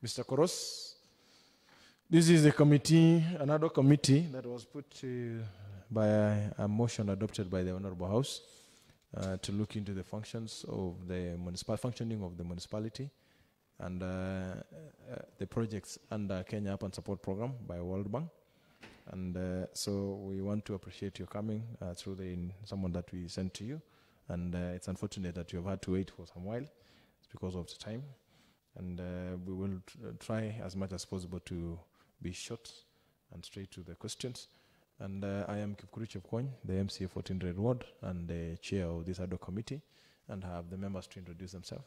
Mr. Koros. This is a committee, another committee that was put by a motion adopted by the Honorable House to look into the functions of the functioning of the municipality and the projects under Kenya Urban Support Program by World Bank. And so we want to appreciate your coming through someone that we sent to you. And it's unfortunate that you have had to wait for some while. It's because of the time. And we will try as much as possible to be short and straight to the questions. And I am Kipkuru Chepkwony, the MCA 14 Red Ward and the chair of this ad hoc committee, and have the members to introduce themselves.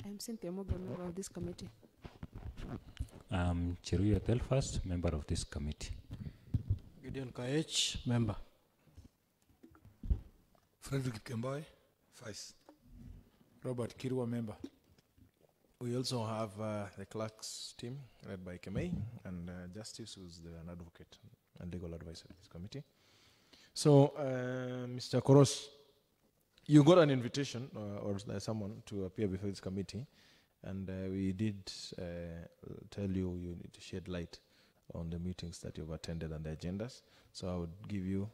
I'm Cynthia Mogo, member of this committee. I'm Chiruya Telfast, member of this committee. Gideon Kaech, member. Frederick Kembai, vice. Robert Kirwa, member. We also have the clerks team led by Kemei and Justice, who's an advocate and legal advisor of this committee. So, Mr. Koros, you got an invitation or someone to appear before this committee, and we did tell you need to shed light on the meetings that you've attended and the agendas. So I would give you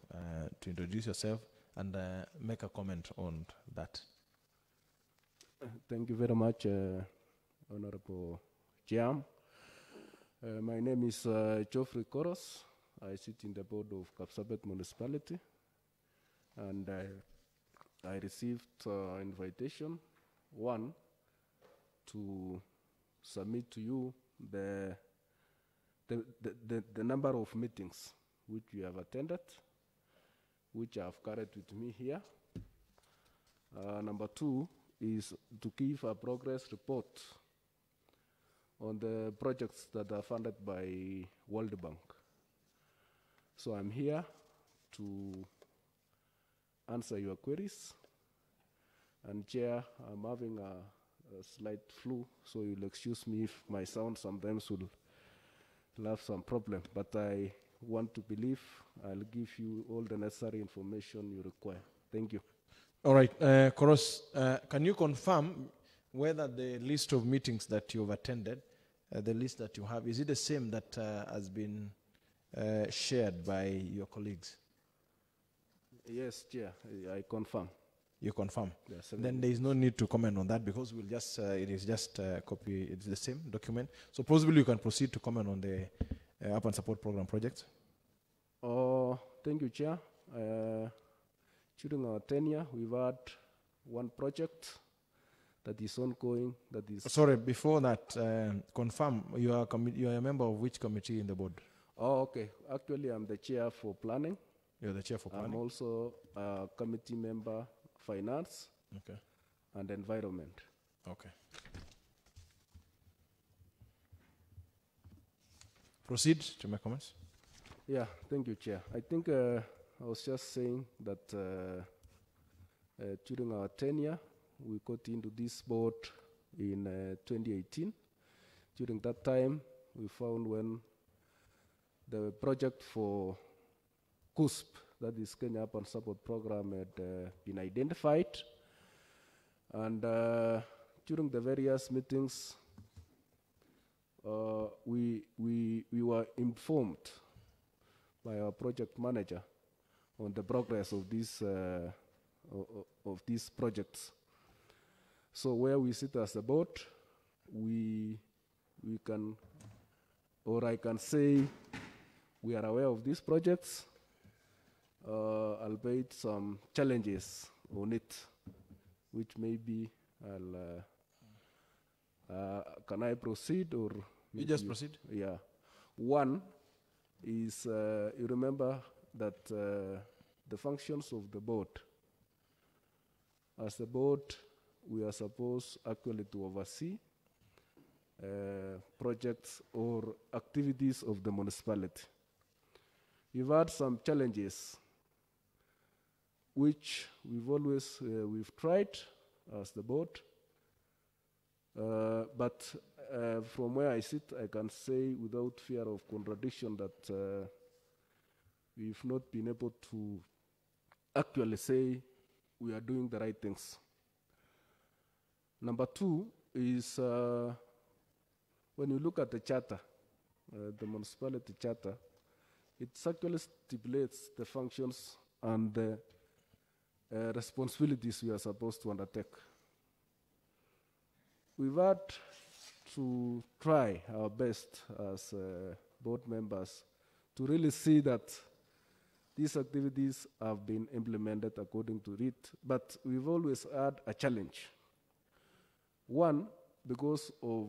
to introduce yourself and make a comment on that. Thank you very much, Honorable Jam. My name is Geoffrey Koros. I sit in the board of Kapsabet Municipality, and I received invitation, one, to submit to you the number of meetings which we have attended, which I have carried with me here. Number two is to give a progress report on the projects that are funded by World Bank. So I'm here to answer your queries. And Chair, I'm having a slight flu, so you'll excuse me if my sound sometimes will have some problem. But I want to believe I'll give you all the necessary information you require. Thank you. All right, Koros, can you confirm whether the list of meetings that you've attended, the list that you have, is it the same that has been shared by your colleagues? Yes, Chair, I confirm. You confirm? Yes. Then there is no need to comment on that because we'll just, it is just a copy, it's the same document. So possibly you can proceed to comment on the Urban Support Program project. Thank you, Chair. During our tenure, we've had one project that is ongoing. That is. Sorry, before that, confirm you are a member of which committee in the board? Oh, okay. Actually, I'm the chair for planning. You're the chair for planning. I'm also a committee member, finance, okay, and environment. Okay. Proceed to make comments. Yeah, thank you, Chair. I think I was just saying that during our tenure, we got into this board in 2018. During that time, we found when the project for CUSP, that is Kenya Urban Support Program, had been identified. And during the various meetings, we were informed by our project manager on the progress of these projects. So where we sit as a board, we can, or I can say, we are aware of these projects, albeit some challenges on it, which maybe can I proceed or? You just proceed. Yeah. One is, you remember that the functions of the board, as the board, we are supposed actually to oversee projects or activities of the municipality. We've had some challenges which we've tried as the board, but from where I sit, I can say without fear of contradiction that we've not been able to actually say we are doing the right things. Number two is when you look at the charter, the municipality charter, it actually stipulates the functions and the responsibilities we are supposed to undertake. We've had to try our best as board members to really see that these activities have been implemented according to it, but we've always had a challenge. One, because of,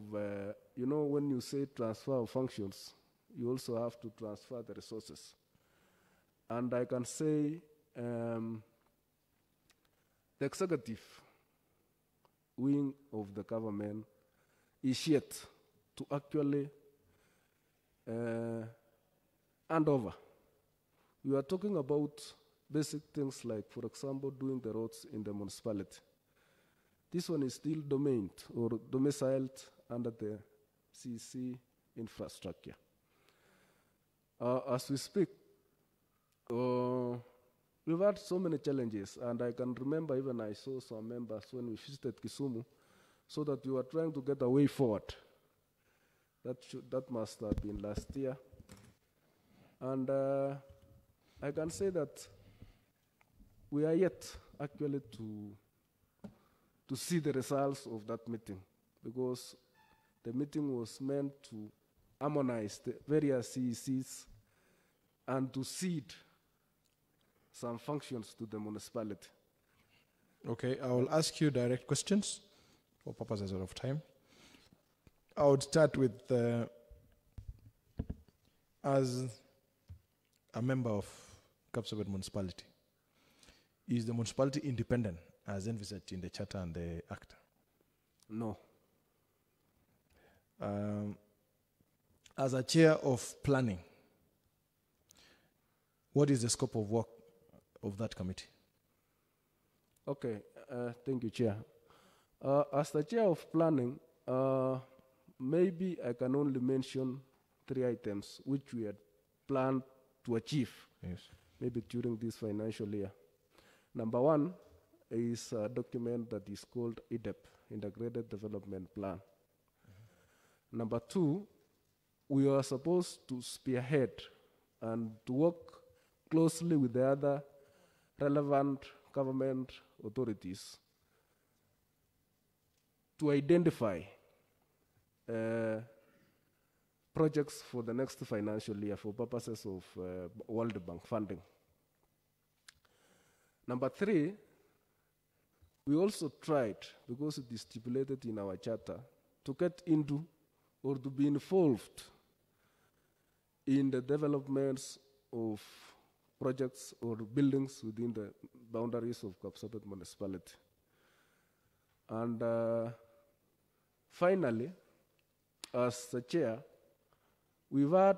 when you say transfer of functions, you also have to transfer the resources. And I can say the executive wing of the government is yet to actually hand over. We are talking about basic things like, for example, doing the roads in the municipality. This one is still domained or domiciled under the CC infrastructure. As we speak, we've had so many challenges, and I can remember even I saw some members when we visited Kisumu, so that we were trying to get a way forward. That must have been last year. And I can say that we are yet actually to see the results of that meeting, because the meeting was meant to harmonize the various CECs and to cede some functions to the municipality. Okay, I will ask you direct questions for purposes of time. I would start with, as a member of Kapsabet municipality, is the municipality independent as envisaged in the charter and the act? No. As a chair of planning, what is the scope of work of that committee? Okay, thank you, Chair. As the chair of planning, maybe I can only mention 3 items which we had planned to achieve, Yes. maybe during this financial year. Number 1 is a document that is called IDEP, Integrated Development Plan. Number 2, we are supposed to spearhead and to work closely with the other relevant government authorities to identify projects for the next financial year for purposes of World Bank funding. Number 3, we also tried, because it is stipulated in our charter, to get into or to be involved in the developments of projects or buildings within the boundaries of Kapsabet municipality. And finally, as the chair, we were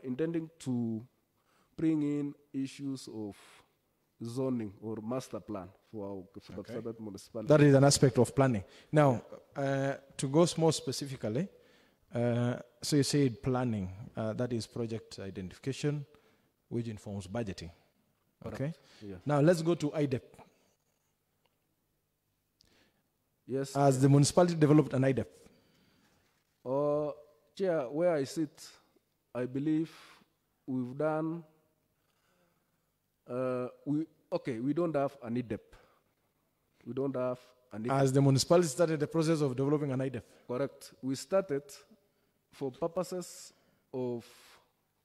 intending to bring in issues of zoning or master plan for our Kapsabet municipality. That is an aspect of planning. Now, to go more specifically, so you said planning, that is project identification, which informs budgeting. Okay? Yeah. Now, let's go to IDEP. Yes. Has the municipality developed an IDEP? Chair, where I sit, I believe we've done, we don't have an IDEP. We don't have an IDEP. Has the municipality started the process of developing an IDEP? Correct. We started for purposes of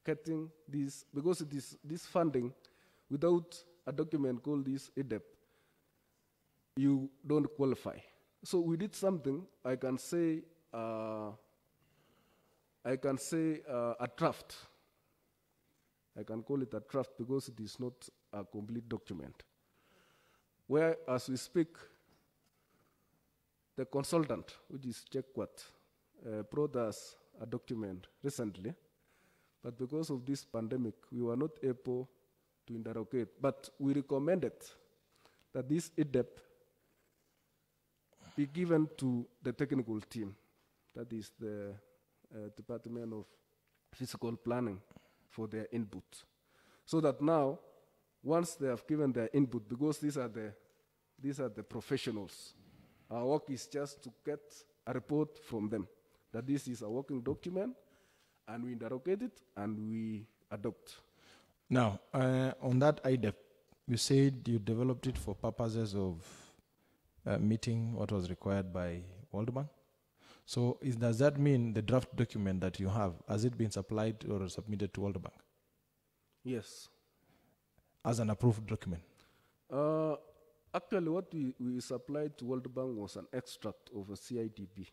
getting this, because it is this funding, without a document called this IDEP, you don't qualify. So we did something, I can say a draft. I can call it a draft because it is not a complete document. Where, as we speak, the consultant, which is Chekwat, brought us a document recently, but because of this pandemic, we were not able to interrogate. But we recommended that this IDEP be given to the technical team, that is the Department of Physical Planning, for their input. So that now, once they have given their input, because these are the these are the professionals. Our work is just to get a report from them that this is a working document, and we interrogate it and we adopt. Now, on that IDEP, you said you developed it for purposes of meeting what was required by World Bank. So does that mean the draft document that you have, has it been supplied or submitted to World Bank Yes. as an approved document? Actually, what we supplied to World Bank was an extract of a CIDP.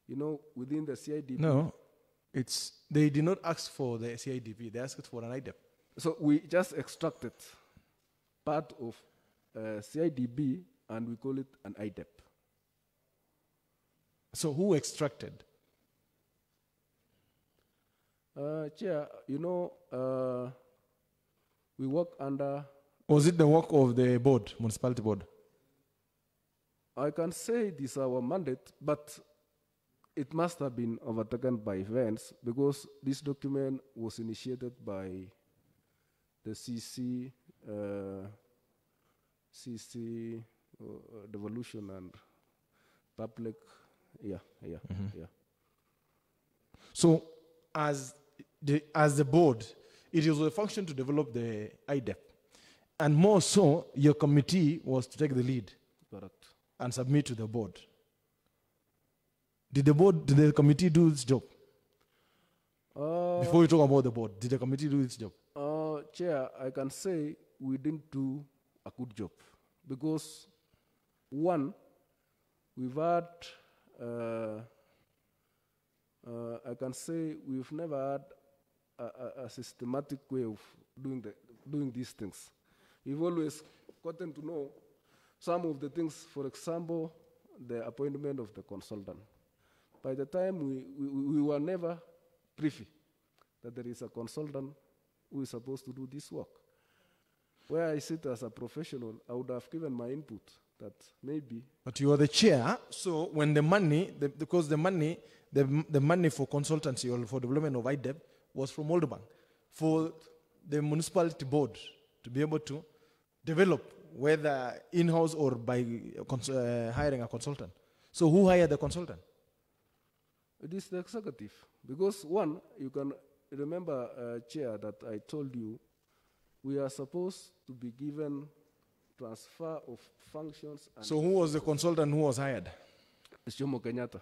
You know, within the CIDP. No, they did not ask for the CIDP, they asked for an IDEP. So we just extracted part of CIDP and we call it an IDEP. So who extracted? Chair, you know, we work under. Was it the work of the board, municipality board? I can say it is our mandate, but it must have been overtaken by events because this document was initiated by the CC Devolution and Public. Yeah. So as the board, it is a function to develop the IDEP. And more so, your committee was to take the lead. Correct. And submit to the board. Did the committee do its job? Before you talk about the board, did the committee do its job? Chair, I can say we didn't do a good job because, one, we've had, I can say we've never had a systematic way of doing these things. We've always gotten to know some of the things, for example, the appointment of the consultant. By the time we were never privy that there is a consultant who is supposed to do this work. Where I sit as a professional, I would have given my input that maybe. But you are the chair, so when the money, because the money for consultancy or for development of IDEP was from World Bank, for the municipality board to be able to develop, whether in-house or by hiring a consultant. So who hired the consultant? It is the executive. Because one, you can remember, Chair, that I told you, we are supposed to be given transfer of functions. And so who was the consultant who was hired? It's Jomo Kenyatta.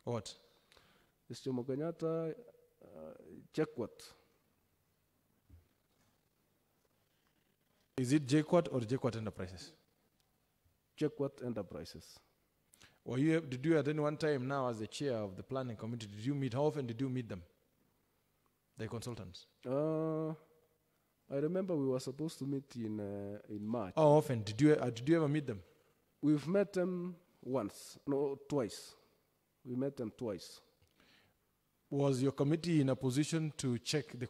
What? It's Jomo Kenyatta, check what? Is it JQuat or JQuat Enterprises? JQuat Enterprises. Did you at any one time now as the chair of the planning committee, did you meet, how often did you meet them, the consultants? I remember we were supposed to meet in March. How often? Did you ever meet them? We've met them twice. We met them twice. Was your committee in a position to check the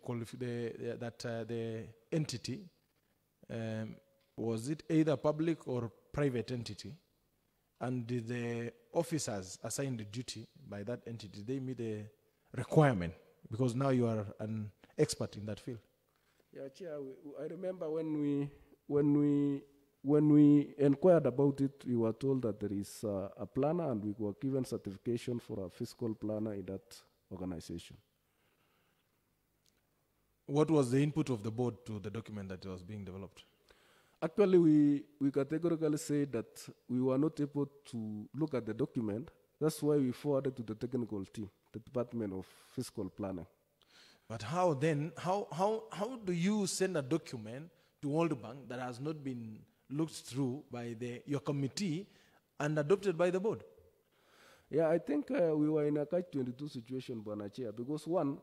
entity, was it either public or private entity? And did the officers assigned the duty by that entity, did they meet the requirement? Because now you are an expert in that field. Yeah, Chair, I remember when we inquired about it, we were told that there is a planner and we were given certification for a fiscal planner in that organization. What was the input of the board to the document that was being developed? Actually, we categorically say that we were not able to look at the document. That's why we forwarded to the technical team, the Department of Fiscal Planning. But how then, how do you send a document to World Bank that has not been looked through by your committee and adopted by the board? Yeah, I think we were in a catch-22 situation, Bwana Chair, because one,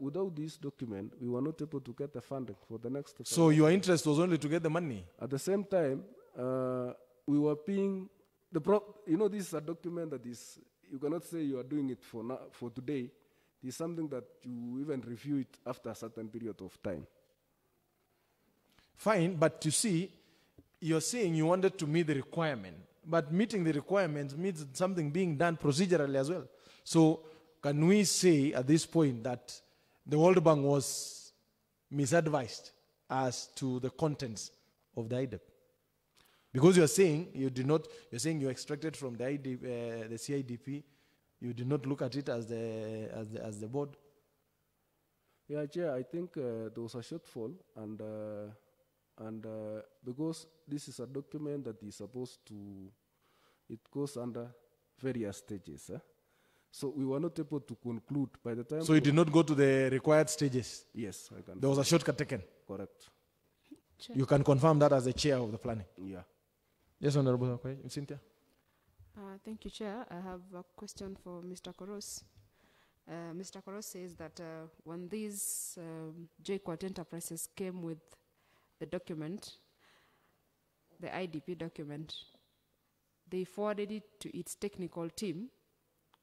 without this document, we were not able to get the funding for the next. So your interest was only to get the money? At the same time, we were paying this is a document that is, you cannot say you are doing it for today. It's something that you even review it after a certain period of time. Fine, but you see, you're saying you wanted to meet the requirement, but meeting the requirements means something being done procedurally as well. So can we say at this point that the World Bank was misadvised as to the contents of the IDEP? Because you're saying you did not, you're saying you extracted from the the CIDP, you did not look at it as the board. Yeah, Chair, I think there was a shortfall, and because this is a document that is supposed to, it goes under various stages. So we were not able to conclude by the time. So you did not go to the required stages. Yes, I can. There was a shortcut taken. Correct. Chair. You can confirm that as the chair of the planning. Yeah. Yes, Honorable Cynthia. Thank you, Chair. I have a question for Mr. Koros. Mr. Koros says that when these JQuat enterprises came with the document, the IDP document, they forwarded it to its technical team,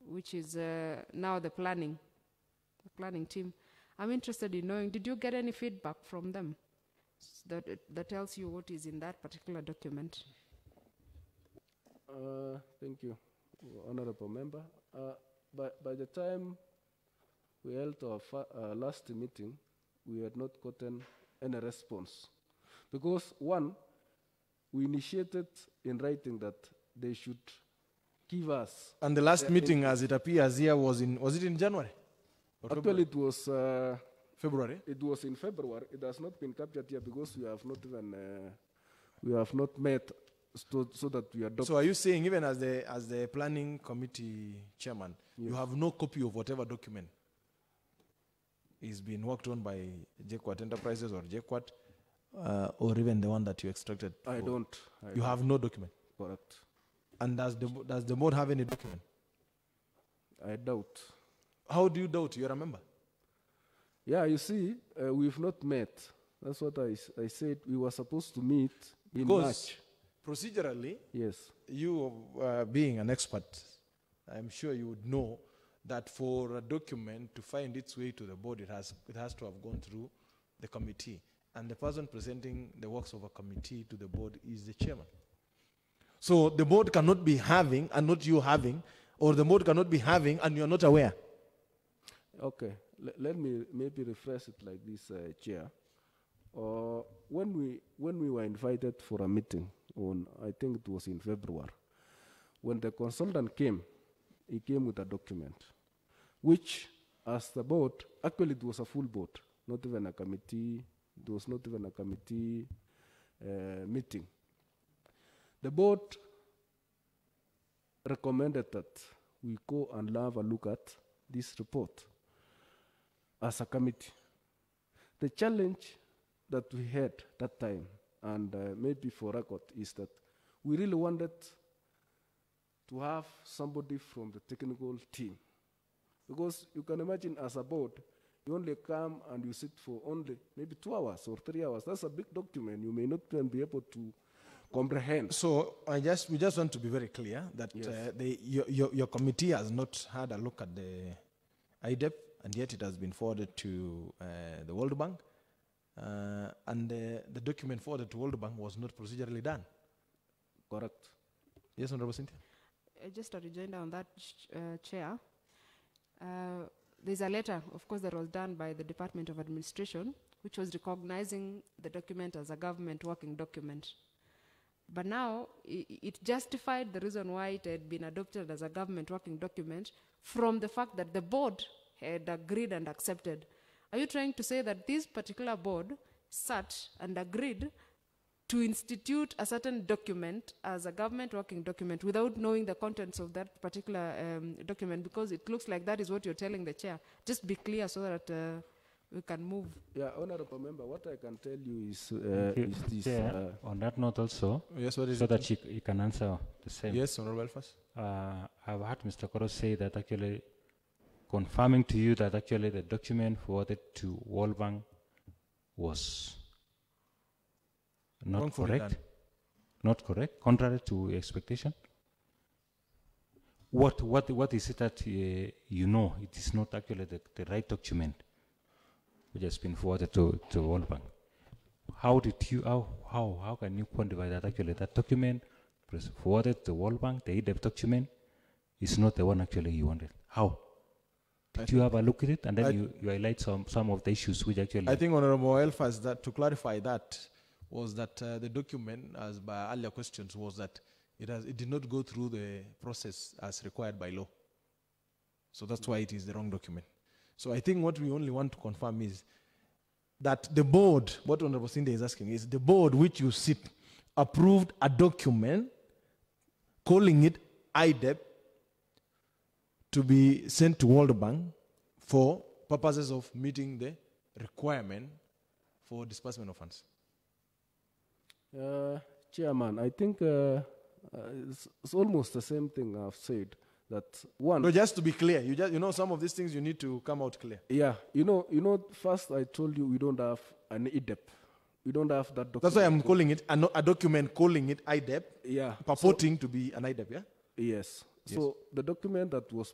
which is now the planning team. I'm interested in knowing, did you get any feedback from them that tells you what is in that particular document? Thank you, Honorable Member. By the time we held our last meeting, we had not gotten any response. Because one, we initiated in writing that they should give us. And the last meeting, as it appears here, was it in January? Or Actually, it was February. It was in February. It has not been captured here because we have not even we have not met so that we adopt. So are you saying, even as the planning committee chairman, Yes. you have no copy of whatever document is being worked on by JQuat Enterprises or JQuat, or even the one that you extracted? I don't. You have no document. Correct. And does the board have any document? I doubt. How do you doubt? You're a member. Yeah, you see, we've not met. That's what I said. We were supposed to meet in Because March. procedurally, Yes. you being an expert, I'm sure you would know that for a document to find its way to the board, it has to have gone through the committee. And the person presenting the works of a committee to the board is the chairman. So the board cannot be having and not you having, or the board cannot be having and you're not aware. Okay. Let me maybe rephrase it like this, Chair. When we were invited for a meeting on, I think it was in February, when the consultant came, he came with a document, which as the board, actually it was a full board, not even a committee, it was not even a committee meeting. The board recommended that we go and have a look at this report as a committee. The challenge that we had that time, and maybe for record, is that we really wanted to have somebody from the technical team. Because you can imagine, as a board, you only come and you sit for only maybe 2 hours or 3 hours. That's a big document. You may not even be able to comprehend. So we just want to be very clear that Yes. your committee has not had a look at the IDEP, and yet it has been forwarded to the World Bank. And the document forwarded to World Bank was not procedurally done. Correct. Yes, Honorable Cynthia? Just a rejoinder on that, Chair. There's a letter, of course, that was done by the Department of Administration, which was recognizing the document as a government working document. But now, it justified the reason why it had been adopted as a government working document from the fact that the board had agreed and accepted. Are you trying to say that this particular board sat and agreed to institute a certain document as a government working document without knowing the contents of that particular document? Because it looks like that is what you're telling the chair. Just be clear so that we can move. Yeah, Honorable Member, what I can tell you is this. Chair, on that note also, Yes, what is so it? that you can answer the same. Yes, Honorable Elfas. I've heard Mr. Koros say that actually confirming to you that actually the document forwarded to World Bank was not Wrongfully correct. done. Not correct, contrary to expectation. What is it that you know it is not actually the right document which has been forwarded to World Bank? How can you quantify that actually that document forwarded to World Bank, the IDEP document, is not the one actually you wanted? How? Did you have a look at it, and then you highlight some of the issues which actually... I think, Honorable Elfas, that to clarify that, was that the document, as by earlier questions, was that it did not go through the process as required by law. So that's why it is the wrong document. So I think what we only want to confirm is that the board, what Honorable Sinde is asking, is the board which you sit approved a document calling it IDEP to be sent to World Bank for purposes of meeting the requirement for disbursement of funds. Chairman, I think it's almost the same thing I've said. That one. No, just to be clear, you know some of these things you need to come out clear. Yeah, you know. First, I told you we don't have an IDEP. We don't have that document. That's why I'm calling it a document calling it IDEP. Yeah. Purporting to be an IDEP. Yeah. Yes. So the document that was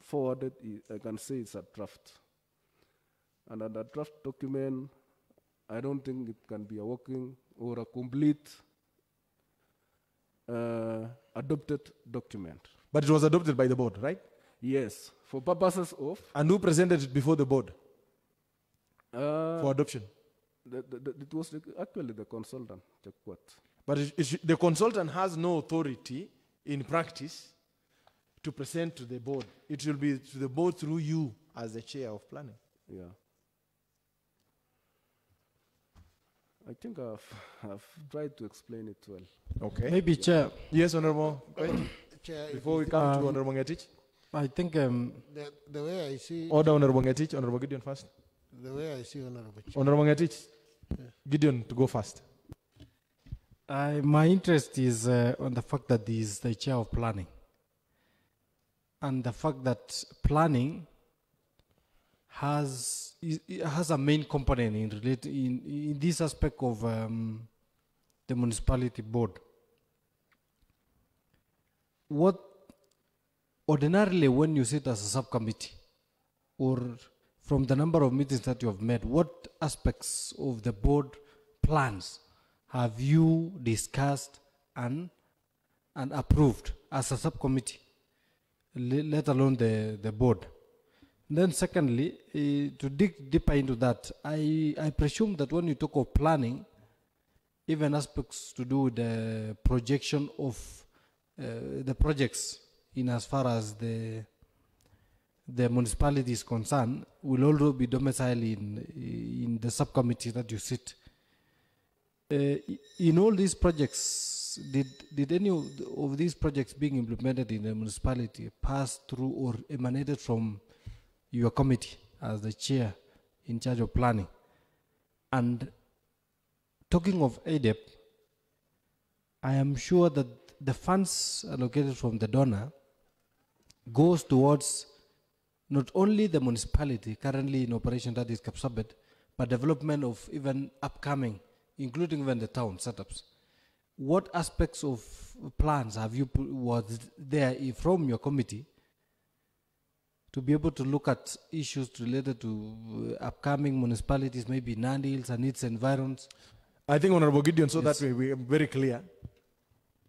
forwarded, I can say it's a draft. And that draft document, I don't think it can be a working or a complete adopted document. But it was adopted by the board, right? Yes, for purposes of... And who presented it before the board for adoption? It was actually the consultant, Jakwat. But the consultant has no authority in practice to present to the board. It will be to the board through you as the chair of planning. Yeah. I think I've tried to explain it well. Okay. Maybe, Chair. Yes, Honorable. Chair, Before we come to Honorable Ngetich. I think the way I see Order Honorable Ngetich, Honorable Gideon first. the way I see Honorable Chair. Honorable Ngetich, Gideon to go first. my interest is on the fact that he is the chair of planning, and the fact that planning has a main component in this aspect of the municipality board. What ordinarily, when you sit as a subcommittee, or from the number of meetings that you have met, what aspects of the board plans have you discussed and approved as a subcommittee, let alone the board? Then secondly, to dig deeper into that, I presume that when you talk of planning, even aspects to do with the projection of the projects in as far as the municipality is concerned, will also be domiciled in the subcommittee that you sit. In all these projects, did any of these projects being implemented in the municipality pass through or emanated from your committee as the chair in charge of planning? And talking of ADEP, I am sure that the funds allocated from the donor goes towards not only the municipality currently in operation, that is Kapsabet, but development of even upcoming, including even the town setups. What aspects of plans have you was there from your committee to be able to look at issues related to upcoming municipalities, maybe Nandi and its environs? I think, Honorable Gideon, so that we are very clear.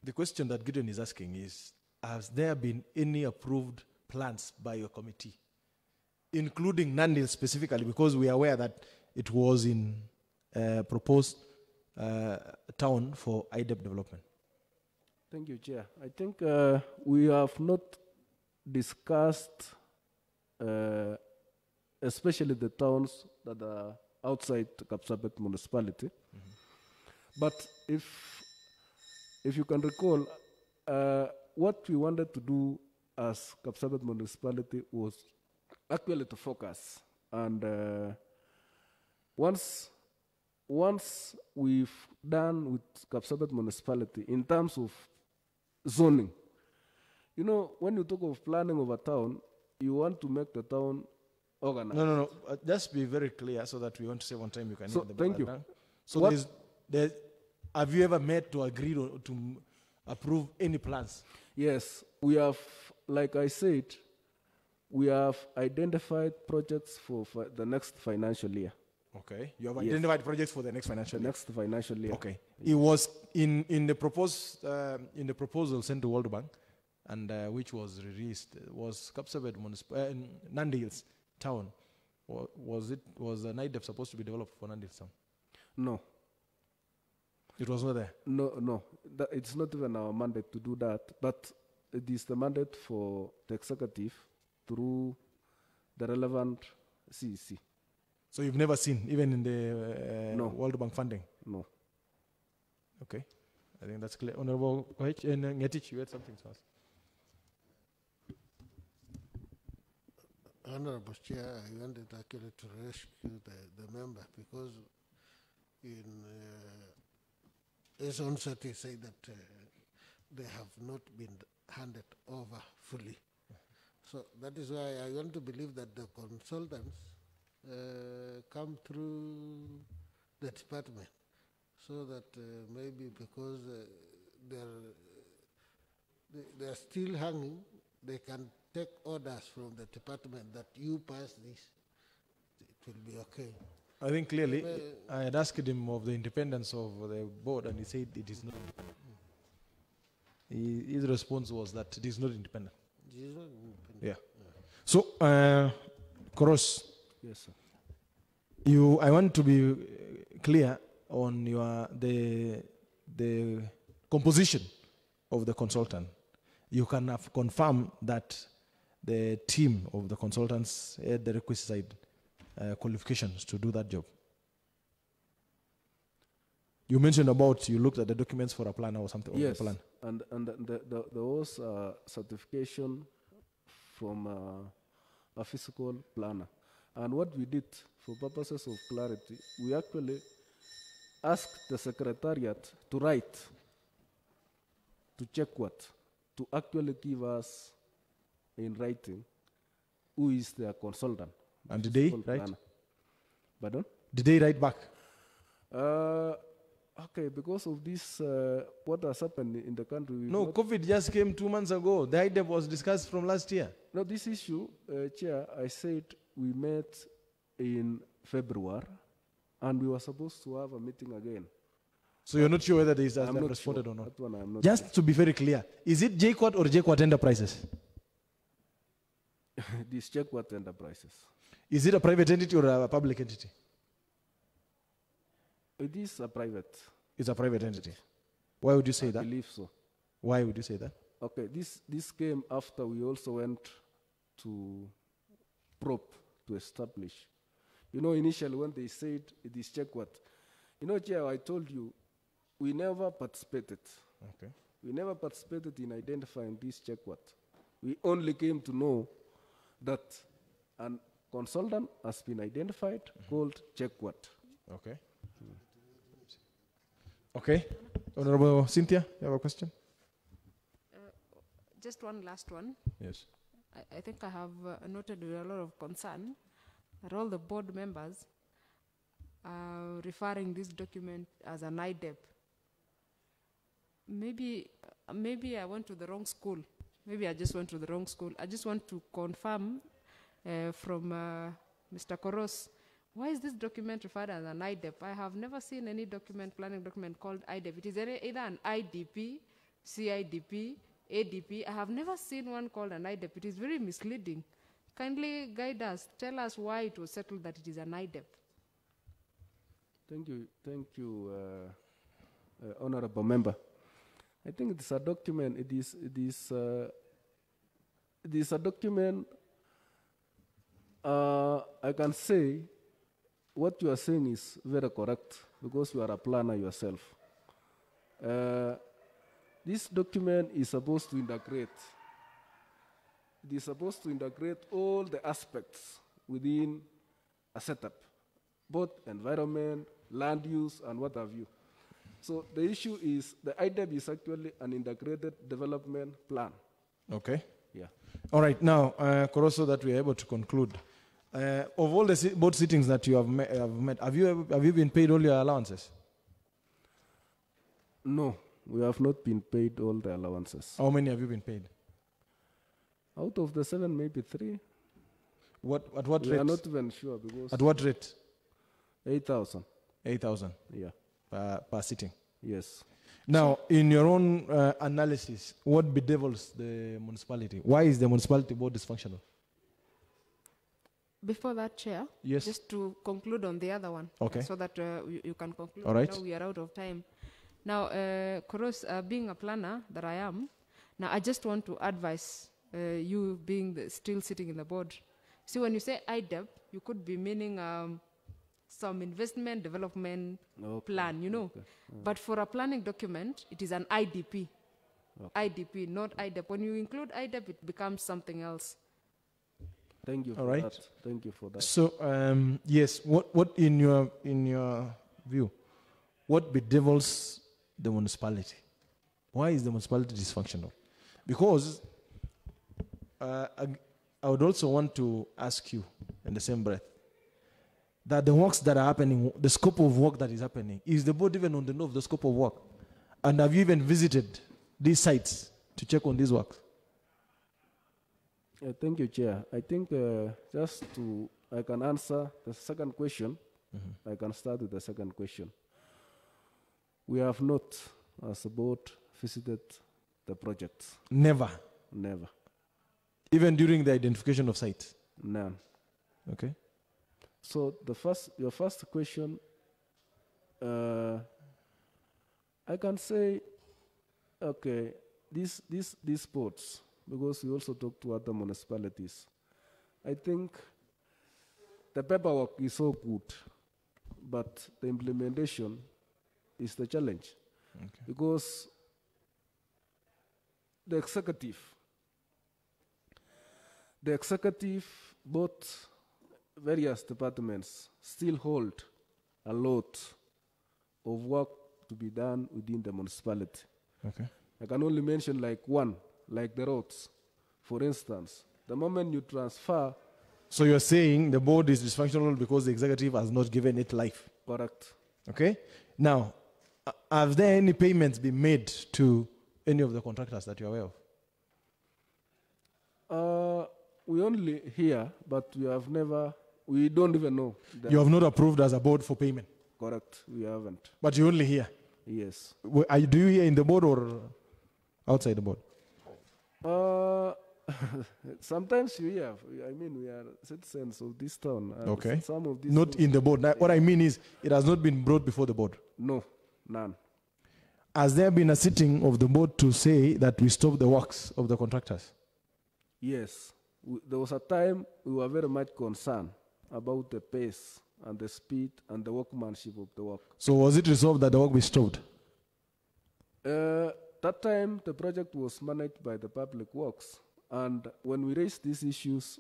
The question that Gideon is asking is, has there been any approved plans by your committee, including Nandi specifically, because we are aware that it was in proposed town for IDEP development? Thank you, Chair. I think we have not discussed especially the towns that are outside Kapsabet municipality. But if you can recall, what we wanted to do as Kapsabet municipality was actually to focus. And once we've done with Kapsabet municipality in terms of zoning, you know, when you talk of planning of a town, you want to make the town organized. No. Just be very clear so that we want to save on time. You can. So thank you. So have you ever met to agree to approve any plans? Yes, we have. Like I said, we have identified projects for the next financial year. Okay, you have identified projects for the next financial year. Next financial year. Okay, it was in the proposal sent to World Bank, and which was released, was Kapsabet Nandi Hills town. Was an IDEP supposed to be developed for Nandi Hills town? No. It was not there. No. It's not even our mandate to do that, but it is the mandate for the executive through the relevant CEC. So you've never seen, even in the No. World Bank funding? No. Okay. I think that's clear. Honorable Ngetich, you had something to ask. Honorable Chair, I wanted actually to rescue the member because in his onset he said that they have not been handed over fully. So that is why I want to believe that the consultants come through the department so that maybe because they're still hanging, they can take orders from the department that you pass this, it will be okay. I think clearly, I had asked him of the independence of the board, and he said it is not. His response was that it is not independent. It is not independent. Yeah. So, Koros, Yes, sir. I want to be clear on the composition of the consultant. You can have confirmed that the team of the consultants had the requisite qualifications to do that job. You mentioned about you looked at the documents for a plan or something. Yes, Or the plan. and there was certification from a physical planner. And what we did, for purposes of clarity, we actually asked the secretariat to write, to check what, to actually give us in writing who is their consultant. And did they physical write? planner. Pardon? Did they write back? Okay, because of this, what has happened in the country. No, COVID just came 2 months ago. The IDEP was discussed from last year. No, this issue, Chair, I said we met in February, and we were supposed to have a meeting again. So you're not sure whether they I'm have not responded sure. or not? That one I'm not Just to be very clear, is it JQuat or JQuat Enterprises? sure. These Checkworth Enterprises. Is it a private entity or a public entity? It is a private. It's a private entity. Why would you say I that? believe so. Why would you say that? Okay, this came after we also went to probe to establish. You know, initially when they said it is Checkworth, you know, Chair, I told you, we never participated. Okay. We never participated in identifying this Checkworth. We only came to know that a consultant has been identified called Checkworth. Okay. Okay. Honorable Cynthia, you have a question? Just one last one. Yes. I think I have noted with a lot of concern that all the board members are referring this document as an IDEP. Maybe I went to the wrong school. Maybe I just went to the wrong school. I just want to confirm from Mr. Koros, why is this document referred as an IDEP? I have never seen any planning document called IDEP. It is either an IDP, CIDP, ADP. I have never seen one called an IDEP. It is very misleading. Kindly guide us. Tell us why it was settled that it is an IDEP. Thank you, honorable member. I think it is a document. It is a document. I can say what you are saying is very correct because you are a planner yourself. This document is supposed to integrate. It is supposed to integrate all the aspects within a setup, both environment, land use, and what have you. So the issue is the IDEP is actually an integrated development plan. Okay. Yeah. All right. Now, Koros, so that we are able to conclude. Of all the board sittings that you have met, have you been paid all your allowances? No, we have not been paid all the allowances. How many have you been paid? Out of the 7, maybe 3. At what We rate? are not even sure because At what rate? 8,000. 8,000 Yeah. per sitting. Yes. Now, in your own analysis, what bedevils the municipality? Why is the municipality board dysfunctional? Before that, Chair, Yes. just to conclude on the other one, Okay. so that you can conclude. All right. Now we are out of time. Now, Koros, being a planner that I am, now I just want to advise you being still sitting in the board. See, when you say IDEP, you could be meaning some investment development plan, you know. But for a planning document, it is an IDP. IDP, not IDEP. When you include IDEP, it becomes something else. Thank you for All right. that. Thank you for that. So, yes, what in your view, what bedevils the municipality? Why is the municipality dysfunctional? Because I would also want to ask you in the same breath that the works that are happening, the scope of work that is happening, is the board even on the know of the scope of work? And have you even visited these sites to check on these works? Thank you, Chair. I think I can answer the second question. I can start with the second question. We have not, as a board, visited the projects. Never. Never. Even during the identification of sites? None. Okay. So your first question, I can say, okay, these boards, because we also talk to other municipalities, I think the paperwork is so good, but the implementation is the challenge. Okay. Because the executive, both various departments still hold a lot of work to be done within the municipality. Okay. I can only mention like one, like the roads. For instance, the moment you transfer. So you're saying the board is dysfunctional because the executive has not given it life? Correct. Okay. Now, have there any payments been made to any of the contractors that you're aware of? We only hear, but we don't even know. You have not approved as a board for payment? Correct, we haven't. But you only hear? Yes. Do you hear in the board or outside the board? Sometimes we have. I mean, we are citizens of this town. Okay. Some of these not in the board. What I mean is, it has not been brought before the board? No, none. Has there been a sitting of the board to say that we stop the works of the contractors? Yes. There was a time we were very much concerned about the pace and the speed and the workmanship of the work. So was it resolved that the work be stopped? That time, the project was managed by the Public Works. And when we raised these issues,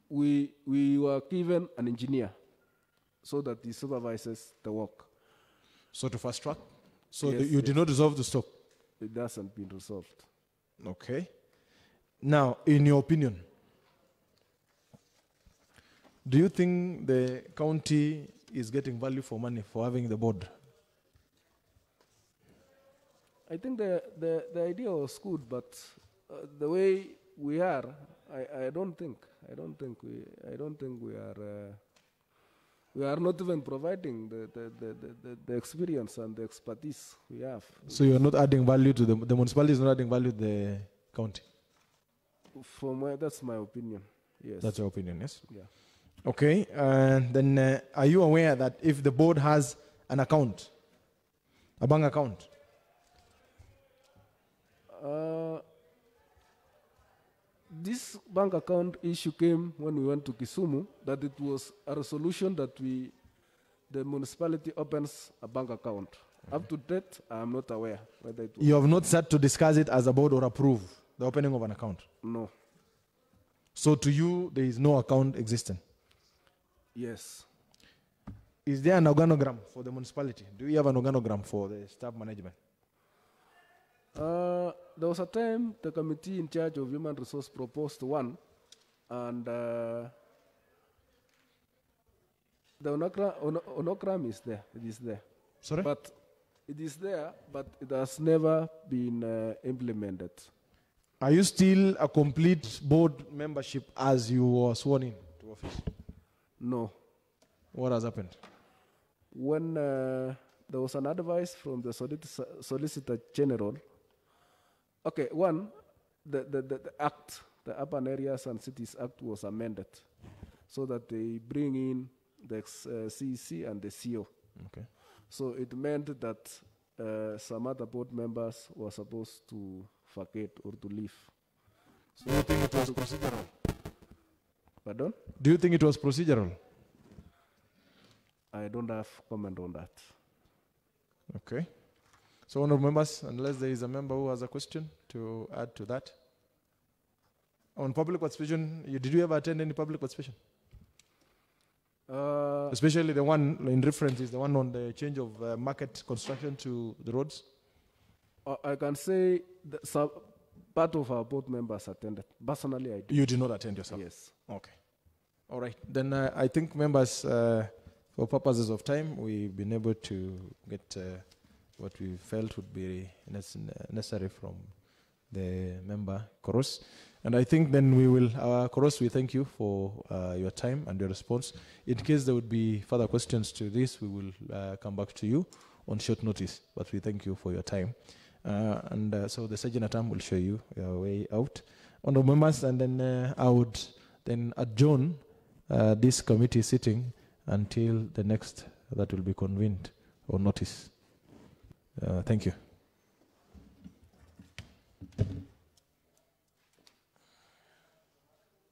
we were given an engineer so that he supervises the work. So to fast track? So Yes, you did not resolve to stop? It hasn't been resolved. Okay. Now, in your opinion, do you think the county is getting value for money for having the board? I think the idea was good, but the way we are, I don't think we are not even providing the experience and the expertise we have. So you are not adding value to the municipality is not adding value to the county? That's my opinion. Yes. That's your opinion, yes? Yeah. Okay. Then are you aware that if the board has an account, a bank account? This bank account issue came when we went to Kisumu, that it was a resolution that the municipality opens a bank account. Okay. Up to date, I am not aware whether it was. You have not sat to discuss it as a board or approve the opening of an account? No. So to you, there is no account existing? Yes. Is there an organogram for the municipality? Do you have an organogram for the staff management? There was a time the committee in charge of human resource proposed one, and the onogram is there. It is there. Sorry? But it is there, but it has never been implemented. Are you still a complete board membership as you were sworn in to office? No. What has happened? When there was an advice from the Solicitor General. Okay, one, the Act, the Urban Areas and Cities Act was amended so that they bring in the CEC and the CO. Okay. So it meant that some other board members were supposed to vacate or to leave. So Do you think it was procedural? Pardon? Do you think it was procedural? I don't have comment on that. Okay. So, honorable members, unless there is a member who has a question to add to that. On public participation, did you ever attend any public participation? Especially the one in reference is the one on the change of market construction to the roads. I can say that some part of our board members attended. Personally, I did. You did not attend yourself? Yes. Okay. All right. Then I think members, for purposes of time, we've been able to get what we felt would be necessary from the member Koros. And I think then we will, Koros, we thank you for your time and your response. In case there would be further questions to this, we will come back to you on short notice. But we thank you for your time. So the Sergeant at Arm will show you your way out. Honorable members, and then I would then adjourn this committee sitting until the next that will be convened or notice. Thank you.